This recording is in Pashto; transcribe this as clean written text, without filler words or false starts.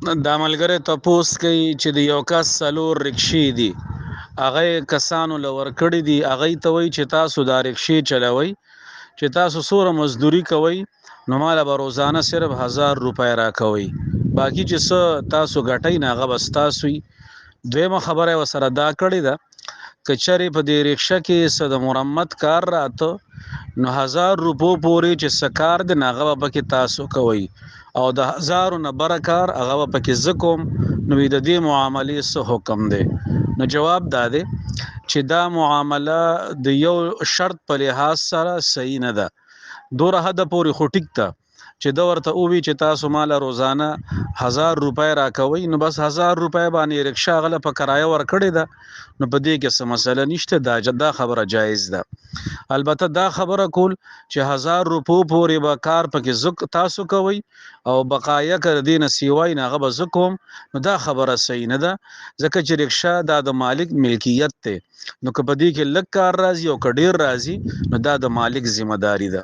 دا ملګری تپوس کوي چې د یو کس څلور رکشې دي، هغه کسانو لور کړي دي، هغه ته وایي چې تاسو دا رکشې چلوئ، چې تاسو څوره مزدوري کوئ نو مالا به روزانه صرف 1000 روپۍ راکوئ، باقی چې څه تاسو ګټئ نه هغه بس تاسو وي. دویمه خبره وسره دا کړې ده که چېرې په دې رکشه کې څه د مرمت کار راته نو 1000 روپو پورې چې څه کار دی نه هغه به پکې تاسو کوئ او د 1000 نه بره کار هغه به پکې زه کوم. نو د دې معاملې څه حکم دی؟ نو جواب دا دی چې دا معامله د یو شرط په لحاظ سره صحیح نه ده. دوره حد پورې خو ټیک ته چې دا ورته اووي چې تاسو مال روزانه 1000 روپۍ راکوي نو بس 1000 روپۍ باندې رکشا غله په کرایه ور کړی ده، نو په دې کې څه مسله نشته، دا خبره جایز ده. البته دا خبره کول چې 1000 روپو پورې به کار پکې زک تاسو کوي او بقایا کړ دین سیوای نه غو زکوم، نو دا خبره صحیح نه ده، ځکه چې رکشا دا د مالک ملکیت ته، نو کپدې کې لک کار راځي او کډیر راځي نو دا د مالک ذمہ داری ده.